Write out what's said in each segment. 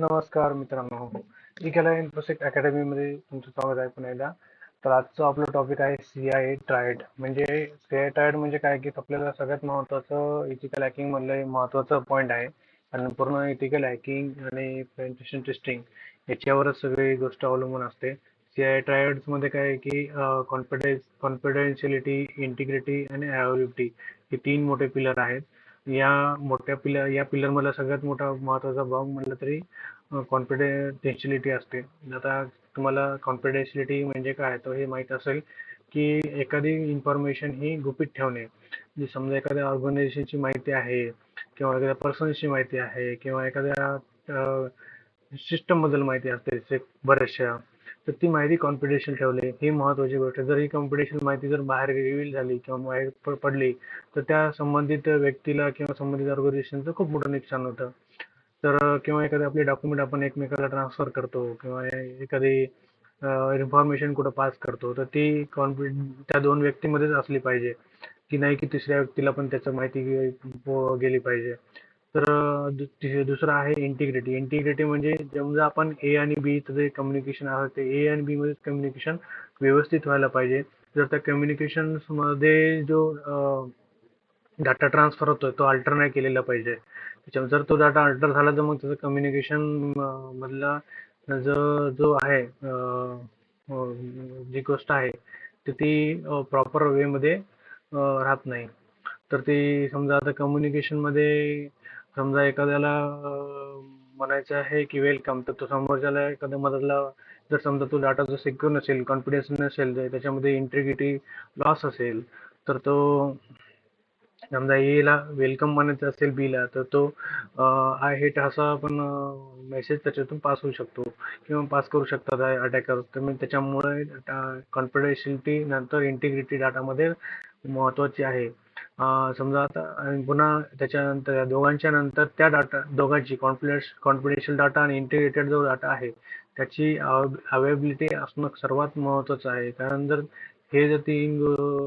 नमस्कार मित्रांनो, eagle InfoSec अकॅडमीमध्ये तुमचं स्वागत आहे पुन्हा एकदा. तर आजचं आपलं टॉपिक आहे CIA ट्रायड. म्हणजे CIA ट्रायड म्हणजे काय की आपल्याला सगळ्यात महत्त्वाचं इथिकल हॅकिंग मधलं महत्त्वाचं पॉईंट आहे. आणि पूर्ण इथिकल हॅकिंग आणि पेनिट्रेशन टेस्टिंग याच्यावरच सगळी गोष्ट अवलंबून असते. CIA ट्रायड्स मध्ये काय आहे की कॉन्फिडेन्शियलिटी, इंटिग्रिटी आणि अवेलेबिलिटी हे तीन मोठे पिलर आहेत. या पिलर मधला सगळ्यात मोठा महत्त्वाचा भाग म्हटलं तरी कॉन्फिडेन्शियलिटी असते. आता तुम्हाला कॉन्फिडेन्शियलिटी म्हणजे काय तर हे माहीत असेल की एखादी इन्फॉर्मेशन ही गुपित ठेवणे. जी समजा एखाद्या ऑर्गनायझेशनची माहिती आहे किंवा एखाद्या पर्सनची माहिती आहे किंवा एखाद्या सिस्टम बद्दल माहिती असते बऱ्याचशा, तर ती माहिती कॉन्फिडेन्शियल ठेवणे ही महत्त्वाची गोष्ट आहे. जर ही कॉन्फिडेन्शियल माहिती जर बाहेर रिव्हील झाली किंवा बाहेर पडली तर त्या संबंधित व्यक्तीला किंवा संबंधित ऑर्गनायझेशनचं खूप मोठं नुकसान होतं. तर किंवा एखादे आपले डॉक्युमेंट आपण एकमेकाला ट्रान्सफर करतो किंवा एखादी इन्फॉर्मेशन कुठं पास करतो तर ती त्या दोन व्यक्तीमध्येच असली पाहिजे, की नाही की तिसऱ्या व्यक्तीला पण त्याचं माहिती गेली पाहिजे. तर दुसरं आहे इंटिग्रिटी. इंटिग्रिटी म्हणजे समजा आपण ए आणि बी जे कम्युनिकेशन आहे ते ए आणि बी मध्ये कम्युनिकेशन व्यवस्थित व्हायला पाहिजे. जर त्या कम्युनिकेशन मध्ये जो डाटा ट्रान्सफर होतोय तो अल्टर नाही केलेला पाहिजे. त्याच्यामुळे जर तो डाटा अल्टर झाला तर मग त्याचं कम्युनिकेशन मधला जो जो आहे जी गोष्ट आहे तर ती प्रॉपर वे मध्ये राहत नाही. तर ती समजा आता कम्युनिकेशन मध्ये समजा एखाद्याला म्हणायचं आहे की वेलकम, तर तो समोरच्याला एखाद्या मदतला जर समजा तो डाटा जर सिक्युअर नसेल, कॉन्फिडन्स नसेल, त्याच्यामध्ये इंटिग्रिटी लॉस असेल, तर तो समजा ए ला वेलकम म्हणायचं असेल बी ला तर तो आय हेट असा आपण मेसेज त्याच्यातून पास होऊ शकतो किंवा पास करू शकतात अटॅकर. तर मग त्याच्यामुळे कॉन्फिडेन्शियलिटी नंतर इंटिग्रिटी डाटामध्ये महत्वाची आहे. समजा आता आणि पुन्हा त्याच्यानंतर या दोघांच्या नंतर त्या डाटा दोघांची कॉन्फिडेन्शियल डाटा आणि इंटिग्रेटेड जो डाटा आहे त्याची अवेलेबिलिटी असणं सर्वात महत्वाचं आहे. कारण जर हे जर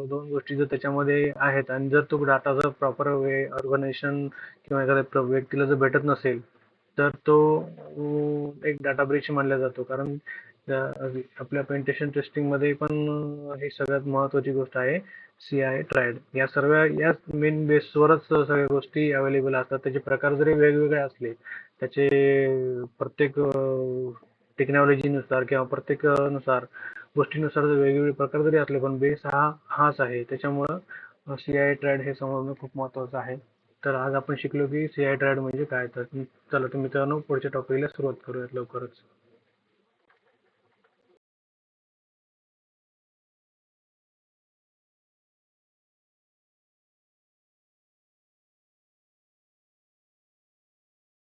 दोन गोष्टी जर त्याच्यामध्ये आहेत आणि जर तो डाटा जर प्रॉपर वे ऑर्गनायझेशन किंवा एखाद्या व्यक्तीला जर भेटत नसेल तर तो एक डाटा ब्रीच मानला जातो. कारण आपल्या पेनिट्रेशन टेस्टिंग मध्ये पण ही सगळ्यात महत्वाची गोष्ट आहे CIA ट्रायड. या मेन बेसवरच सगळ्या गोष्टी अवेलेबल असतात. त्याचे प्रकार जरी वेगवेगळे असले, त्याचे प्रत्येक टेक्नॉलॉजीनुसार किंवा प्रत्येक नुसार गोष्टीनुसार जर वेगवेगळे प्रकार जरी असले पण बेस हाच आहे. त्याच्यामुळं CIA ट्रायड हे समजणं खूप महत्वाचं आहे. तर आज आपण शिकलो की CIA ट्रायड म्हणजे काय. तर चला तर मित्रांनो पुढच्या टॉपिकला सुरुवात करूयात लवकरच.